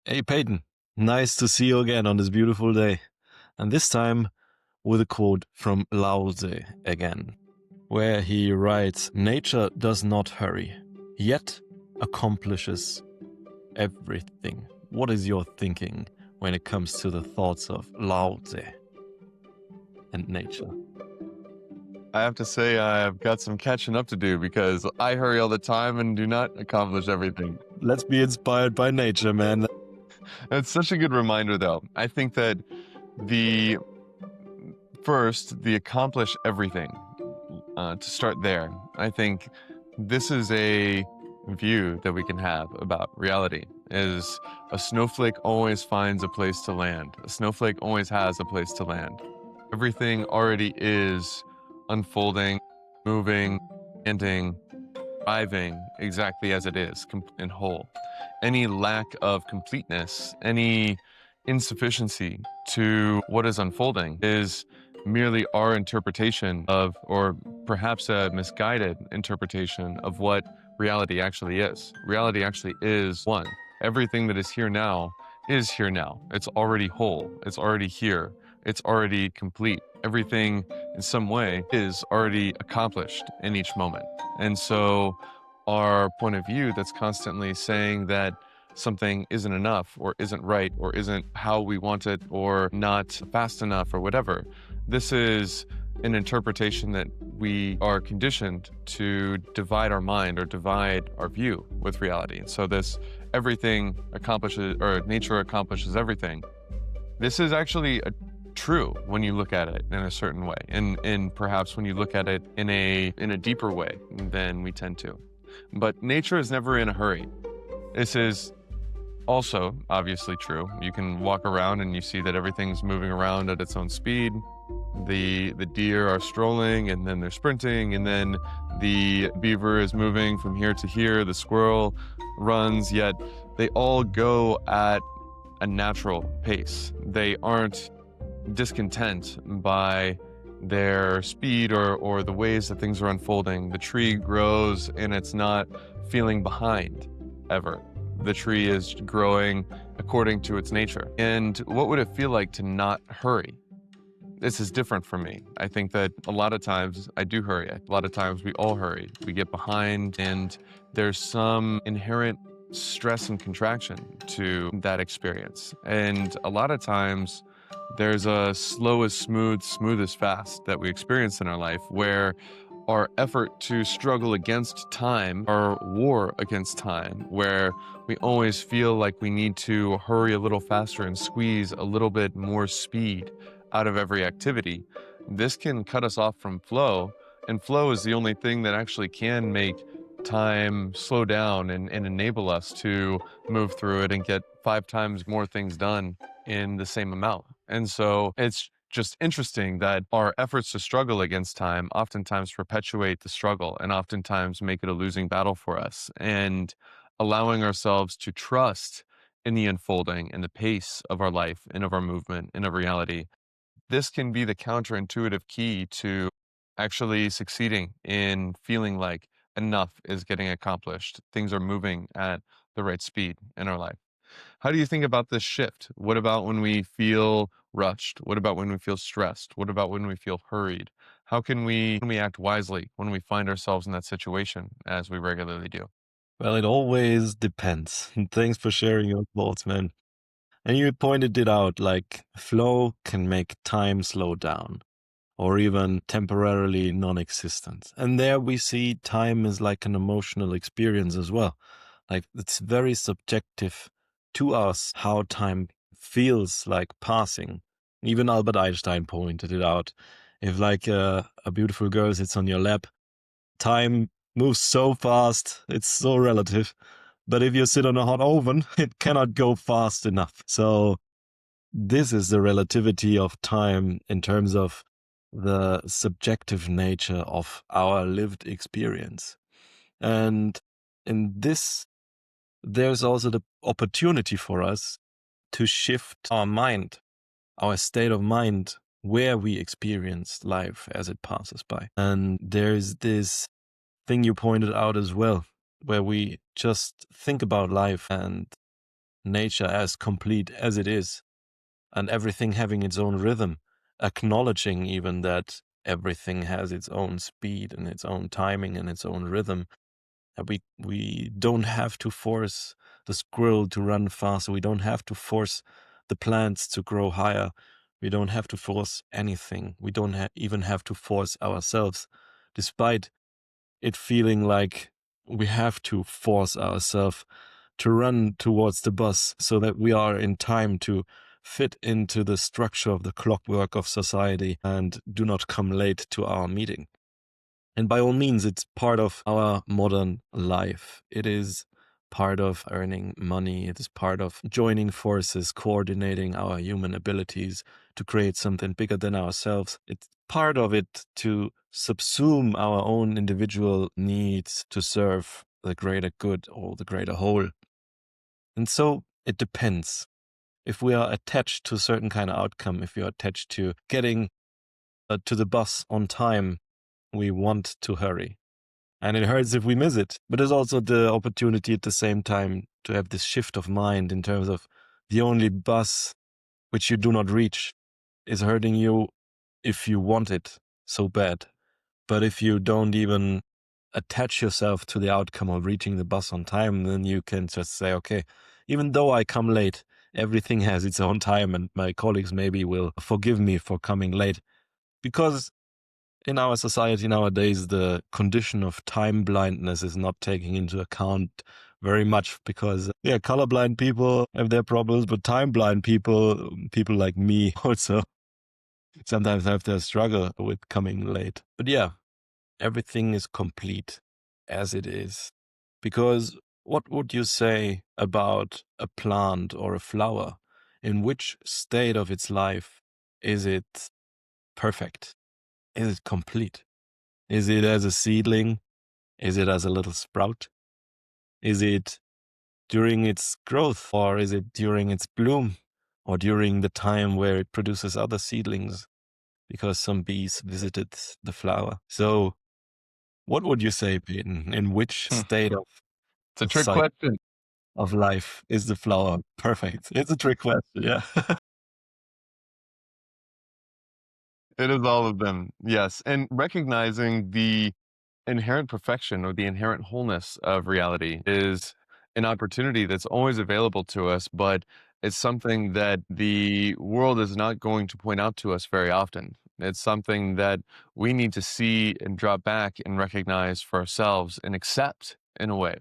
Hey Peyton, nice to see you again on this beautiful day. And this time with a quote from Lao Tzu again, where he writes, "Nature does not hurry, yet accomplishes everything." What is your thinking when it comes to the thoughts of Lao Tzu and nature? I have to say I've got some catching up to do because I hurry all the time and do not accomplish everything. Let's be inspired by nature, man. It's such a good reminder, though. I think that the the accomplish everything, to start there, I think this is a view that we can have about reality is a snowflake always finds a place to land. A snowflake always has a place to land. Everything already is unfolding, moving, ending, arriving exactly as it is in whole. Any lack of completeness, any insufficiency to what is unfolding is merely our interpretation of, or perhaps a misguided interpretation of what reality actually is. Reality actually is one. Everything that is here now is here now. It's already whole. It's already here. It's already complete. Everything in some way is already accomplished in each moment. And so our point of view that's constantly saying that something isn't enough or isn't right or isn't how we want it or not fast enough or whatever, this is an interpretation that we are conditioned to divide our mind or divide our view with reality. And so this everything accomplishes, or nature accomplishes everything. This is actually true when you look at it in a certain way, and perhaps when you look at it in a deeper way than we tend to. But nature is never in a hurry. This is also obviously true. You can walk around and you see that everything's moving around at its own speed. The deer are strolling and then they're sprinting, and then the beaver is moving from here to here, the squirrel runs, yet they all go at a natural pace. They aren't discontent by their speed or the ways that things are unfolding. The tree grows and it's not feeling behind ever. The tree is growing according to its nature. And what would it feel like to not hurry? This is different for me. I think that a lot of times I do hurry. A lot of times we all hurry. We get behind, and there's some inherent stress and contraction to that experience. And a lot of times there's a slow is smooth, smooth is fast that we experience in our life, where our effort to struggle against time, our war against time, where we always feel like we need to hurry a little faster and squeeze a little bit more speed out of every activity. This can cut us off from flow, and flow is the only thing that actually can make time slow down and enable us to move through it and get 5 times more things done in the same amount. And so it's just interesting that our efforts to struggle against time oftentimes perpetuate the struggle and oftentimes make it a losing battle for us. And allowing ourselves to trust in the unfolding and the pace of our life and of our movement and of reality, this can be the counterintuitive key to actually succeeding in feeling like enough is getting accomplished. Things are moving at the right speed in our life. How do you think about this shift? What about when we feel rushed? What about when we feel stressed? What about when we feel hurried? How can we act wisely when we find ourselves in that situation, as we regularly do? Well, it always depends. Thanks for sharing your thoughts, man. And you pointed it out, like flow can make time slow down or even temporarily non-existent. And there we see time is like an emotional experience as well. Like it's very subjective to us how time feels like passing. Even Albert Einstein pointed it out. If like a beautiful girl sits on your lap, time moves so fast, it's so relative. But if you sit on a hot oven, it cannot go fast enough. So this is the relativity of time in terms of the subjective nature of our lived experience. And in this, there's also the opportunity for us to shift our mind, our state of mind, where we experience life as it passes by. And there's this thing you pointed out as well, where we just think about life and nature as complete as it is, and everything having its own rhythm, acknowledging even that everything has its own speed and its own timing and its own rhythm. And we don't have to force the squirrel to run faster. We don't have to force the plants to grow higher. We don't have to force anything. We don't even have to force ourselves, despite it feeling like we have to force ourselves to run towards the bus so that we are in time to fit into the structure of the clockwork of society and do not come late to our meeting. And by all means, it's part of our modern life. It is part of earning money. It is part of joining forces, coordinating our human abilities to create something bigger than ourselves. It's part of it to subsume our own individual needs to serve the greater good or the greater whole. And so it depends. If we are attached to a certain kind of outcome, if we are attached to getting to the bus on time, we want to hurry. And it hurts if we miss it. But there's also the opportunity at the same time to have this shift of mind in terms of the only bus which you do not reach is hurting you if you want it so bad. But if you don't even attach yourself to the outcome of reaching the bus on time, then you can just say, okay, even though I come late, everything has its own time, and my colleagues maybe will forgive me for coming late. Because in our society nowadays, the condition of time blindness is not taking into account very much because, yeah, colorblind people have their problems, but time blind people, people like me also sometimes have their struggle with coming late. But yeah, everything is complete as it is. Because what would you say about a plant or a flower? In which state of its life is it perfect? Is it complete? Is it as a seedling? Is it as a little sprout? Is it during its growth, or is it during its bloom, or during the time where it produces other seedlings because some bees visited the flower? So, what would you say, Peyton? In which Hmm. state It's a of trick sight question. of life is the flower perfect? It's a trick question, yeah. It is all of them, yes. And recognizing the inherent perfection or the inherent wholeness of reality is an opportunity that's always available to us, but it's something that the world is not going to point out to us very often. It's something that we need to see and drop back and recognize for ourselves and accept in a way.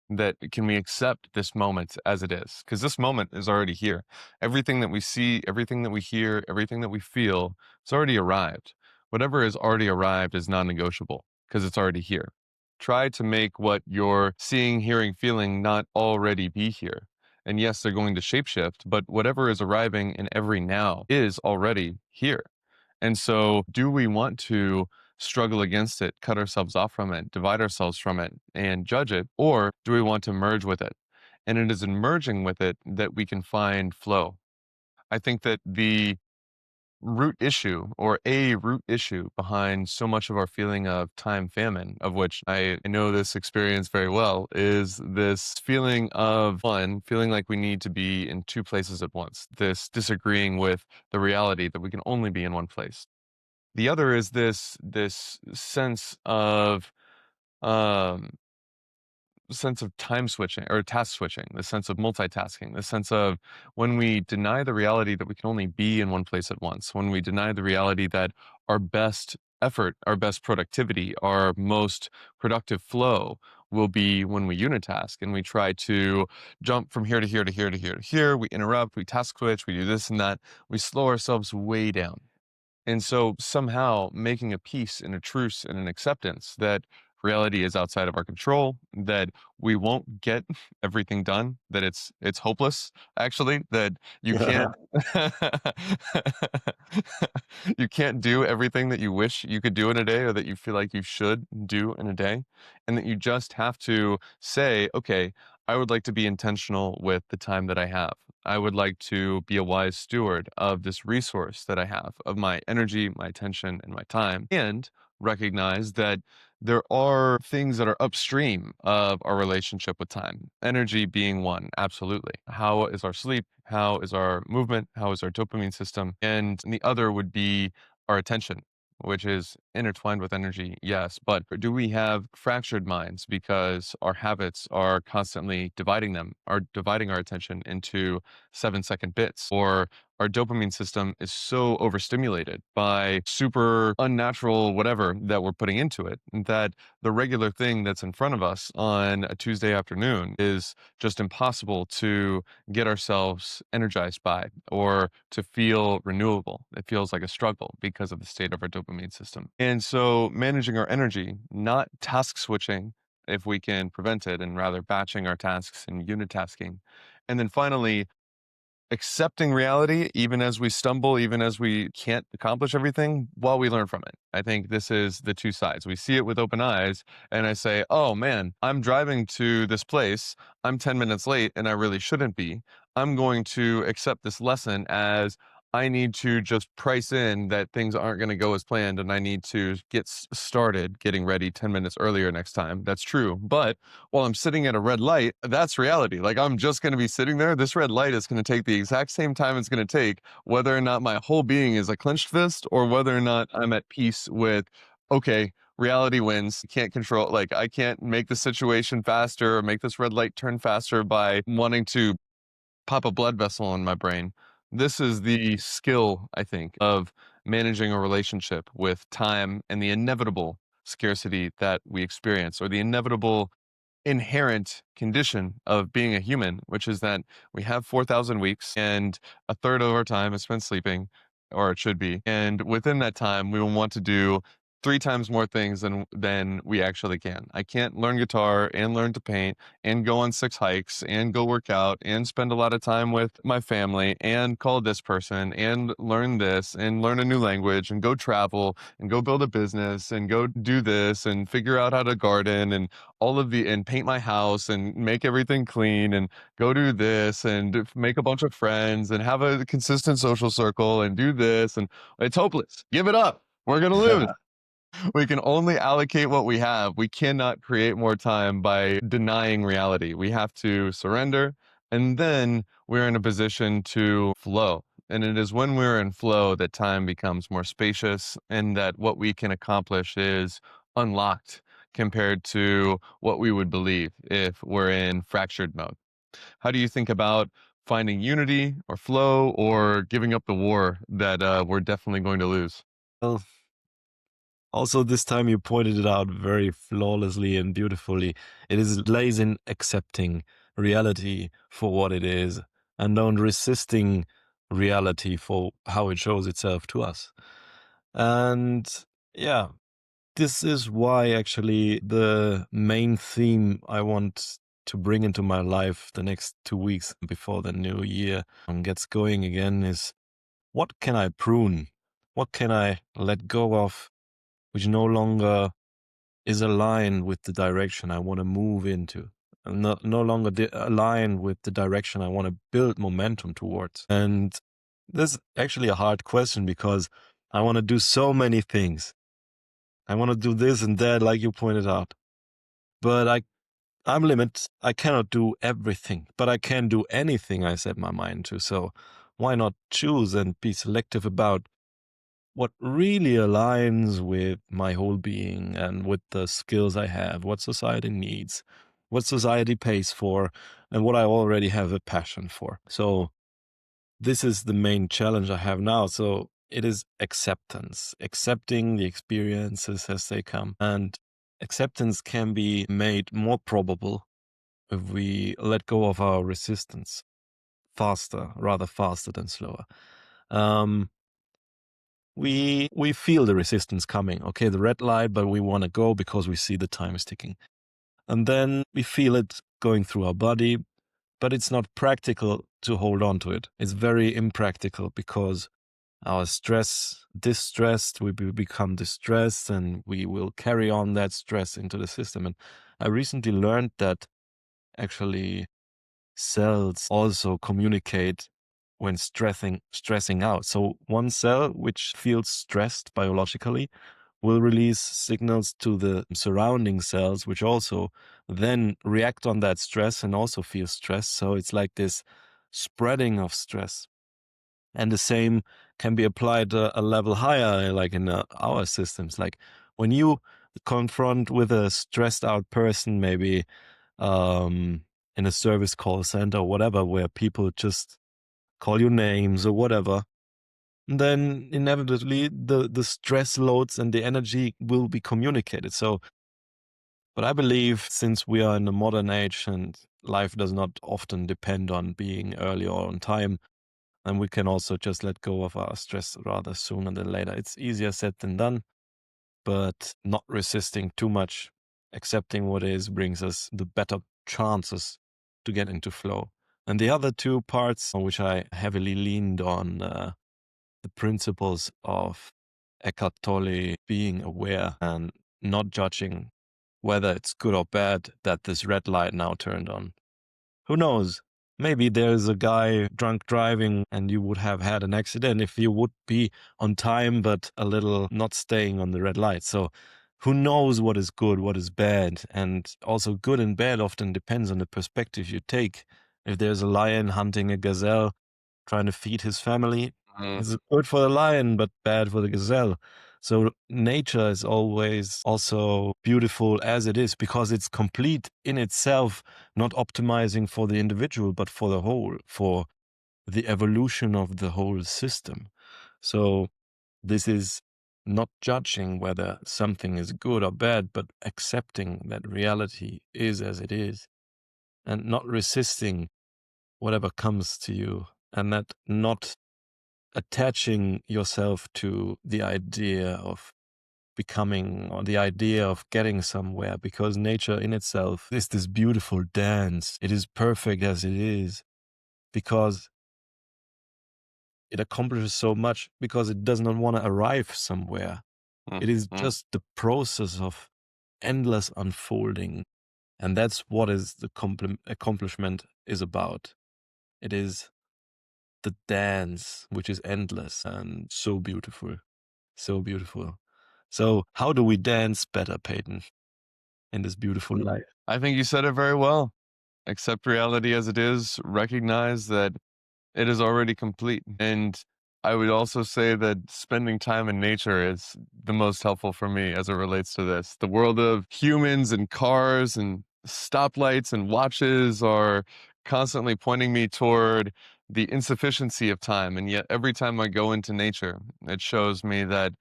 That can we accept this moment as it is? Because this moment is already here. Everything that we see, everything that we hear, everything that we feel, it's already arrived. Whatever is already arrived is non negotiable because it's already here. Try to make what you're seeing, hearing, feeling not already be here. And yes, they're going to shapeshift, but whatever is arriving in every now is already here. And so, do we want to struggle against it, cut ourselves off from it, divide ourselves from it, and judge it? Or do we want to merge with it? And it is in merging with it that we can find flow. I think that the root issue or a root issue behind so much of our feeling of time famine, of which I know this experience very well, is this feeling of one, feeling like we need to be in two places at once, this disagreeing with the reality that we can only be in one place. The other is this um sense of time switching or task switching, the sense of multitasking, the sense of when we deny the reality that we can only be in one place at once, when we deny the reality that our best effort, our best productivity, our most productive flow will be when we unitask and we try to jump from here to here to here to here to here. We interrupt, we task switch, we do this and that. We slow ourselves way down. And so somehow making a peace and a truce and an acceptance that reality is outside of our control, that we won't get everything done, that it's hopeless actually, that you can't you can't do everything that you wish you could do in a day or that you feel like you should do in a day, and that you just have to say, okay, I would like to be intentional with the time that I have. I would like to be a wise steward of this resource that I have, of my energy, my attention, and my time, and recognize that there are things that are upstream of our relationship with time. Energy being one, absolutely. How is our sleep? How is our movement? How is our dopamine system? And the other would be our attention, which is intertwined with energy, yes. But do we have fractured minds because our habits are constantly dividing our attention into 7-second bits, or our dopamine system is so overstimulated by super unnatural whatever that we're putting into it that the regular thing that's in front of us on a Tuesday afternoon is just impossible to get ourselves energized by or to feel renewable. It feels like a struggle because of the state of our dopamine system. And so managing our energy, not task switching if we can prevent it, and rather batching our tasks and unitasking. And then finally, accepting reality, even as we stumble, even as we can't accomplish everything, while we learn from it. I think this is the two sides. We see it with open eyes, and I say, oh man, I'm driving to this place. I'm 10 minutes late, and I really shouldn't be. I'm going to accept this lesson as I need to just price in that things aren't going to go as planned, and I need to get started getting ready 10 minutes earlier next time. That's true. But while I'm sitting at a red light, that's reality. Like, I'm just going to be sitting there. This red light is going to take the exact same time it's going to take, whether or not my whole being is a clenched fist or whether or not I'm at peace with, okay, reality wins. Can't control, like, I can't make the situation faster or make this red light turn faster by wanting to pop a blood vessel in my brain. This is the skill, I think, of managing a relationship with time and the inevitable scarcity that we experience, or the inevitable inherent condition of being a human, which is that we have 4,000 weeks and a third of our time is spent sleeping, or it should be. And within that time, we will want to do 3 times more things than we actually can. I can't learn guitar and learn to paint and go on 6 hikes and go work out and spend a lot of time with my family and call this person and learn this and learn a new language and go travel and go build a business and go do this and figure out how to garden and and paint my house and make everything clean and go do this and make a bunch of friends and have a consistent social circle and do this. And it's hopeless. Give it up. We're going to lose. We can only allocate what we have. We cannot create more time by denying reality. We have to surrender, and then we're in a position to flow. And it is when we're in flow that time becomes more spacious and that what we can accomplish is unlocked compared to what we would believe if we're in fractured mode. How do you think about finding unity or flow or giving up the war that we're definitely going to lose? Well, also, this time you pointed it out very flawlessly and beautifully. Lays in accepting reality for what it is and not resisting reality for how it shows itself to us. And yeah, this is why actually the main theme I want to bring into my life the next 2 weeks before the new year gets going again is, what can I prune? What can I let go of which no longer is aligned with the direction I want to move into, and no longer aligned with the direction I want to build momentum towards? And this is actually a hard question because I want to do so many things. I want to do this and that, like you pointed out. But I'm limited. I cannot do everything, but I can do anything I set my mind to. So why not choose and be selective about what really aligns with my whole being and with the skills I have, what society needs, what society pays for, and what I already have a passion for. So this is the main challenge I have now. So it is acceptance, accepting the experiences as they come. And acceptance can be made more probable if we let go of our resistance rather faster than slower. We feel the resistance coming. Okay, the red light, but we want to go because we see the time is ticking. And then we feel it going through our body, but it's not practical to hold on to it. It's very impractical because our distressed, we become distressed and we will carry on that stress into the system. And I recently learned that actually cells also communicate when stressing out. So one cell which feels stressed biologically will release signals to the surrounding cells, which also then react on that stress and also feel stress. So it's like this spreading of stress. And the same can be applied a level higher, like in our systems. Like when you confront with a stressed out person, maybe um, in a service call center or whatever, where people just call you names or whatever, then inevitably the stress loads and the energy will be communicated. So, but I believe since we are in the modern age and life does not often depend on being early or on time, and we can also just let go of our stress rather sooner than later. It's easier said than done, but not resisting too much, accepting what is, brings us the better chances to get into flow. And the other two parts, on which I heavily leaned on, the principles of Eckhart Tolle, being aware and not judging whether it's good or bad that this red light now turned on. Who knows? Maybe there's a guy drunk driving and you would have had an accident if you would be on time, but a little not staying on the red light. So who knows what is good, what is bad? And also, good and bad often depends on the perspective you take. If there's a lion hunting a gazelle, trying to feed his family, Mm, it's good for the lion, but bad for the gazelle. So nature is always also beautiful as it is because it's complete in itself, not optimizing for the individual, but for the whole, for the evolution of the whole system. So this is not judging whether something is good or bad, but accepting that reality is as it is and not resisting whatever comes to you, and that not attaching yourself to the idea of becoming or the idea of getting somewhere, because nature in itself is this beautiful dance. It is perfect as it is because it accomplishes so much because it does not want to arrive somewhere. mm, It is mm. just the process of endless unfolding. And that's what is the accomplishment is about. It is the dance, which is endless and so beautiful. So beautiful. So, how do we dance better, Peyton, in this beautiful life? I think you said it very well. Accept reality as it is, recognize that it is already complete. And I would also say that spending time in nature is the most helpful for me as it relates to this. The world of humans and cars and stoplights and watches are constantly pointing me toward the insufficiency of time. And yet, every time I go into nature, it shows me that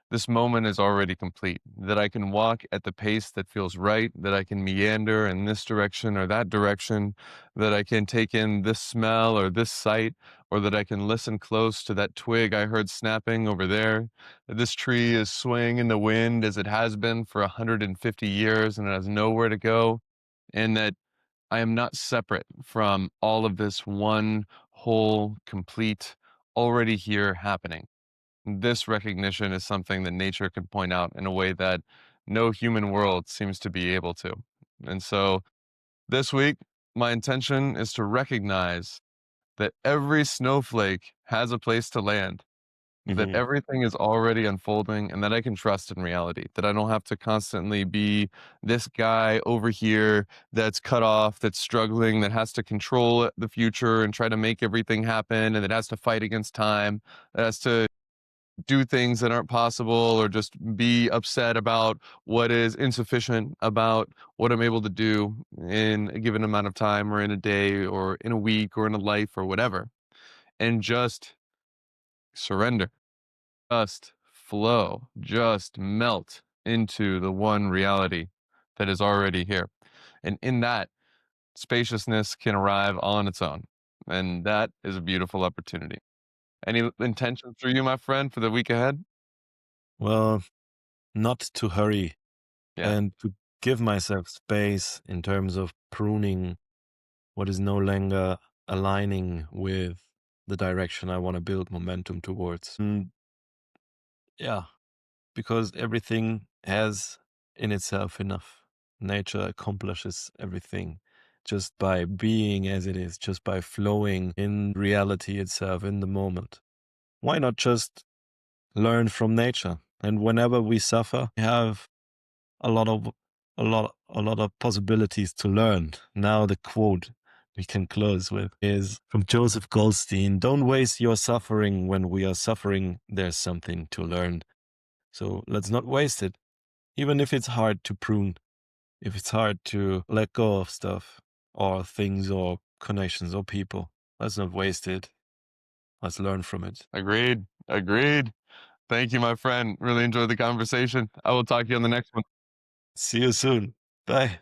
this moment is already complete, that I can walk at the pace that feels right, that I can meander in this direction or that direction, that I can take in this smell or this sight, or that I can listen close to that twig I heard snapping over there, that this tree is swaying in the wind as it has been for 150 years and it has nowhere to go, and that I am not separate from all of this one whole, complete, already here happening. This recognition is something that nature can point out in a way that no human world seems to be able to. And so this week, my intention is to recognize that every snowflake has a place to land, that Mhm. everything is already unfolding, and that I can trust in reality, that I don't have to constantly be this guy over here that's cut off, that's struggling, that has to control the future and try to make everything happen, and that has to fight against time, that has to do things that aren't possible or just be upset about what is insufficient about what I'm able to do in a given amount of time or in a day or in a week or in a life or whatever. And just surrender, just flow, just melt into the one reality that is already here. And in that, spaciousness can arrive on its own. And that is a beautiful opportunity. Any intentions for you, my friend, for the week ahead? Well, not to hurry Yeah. and to give myself space in terms of pruning what is no longer aligning with the direction I want to build momentum towards. Yeah, because everything has in itself enough. Nature accomplishes everything just by being as it is, just by flowing in reality itself in the moment. Why not just learn from nature? And whenever we suffer, we have a lot of a lot of possibilities to learn. Now the quote we can close with is from Joseph Goldstein: "Don't waste your suffering. When we are suffering, there's something to learn." So let's not waste it, even if it's hard to prune, if it's hard to let go of stuff or things or connections or people. Let's not waste it. Let's learn from it. Agreed. Agreed. Thank you, my friend. Really enjoyed the conversation. I will talk to you on the next one. See you soon. Bye.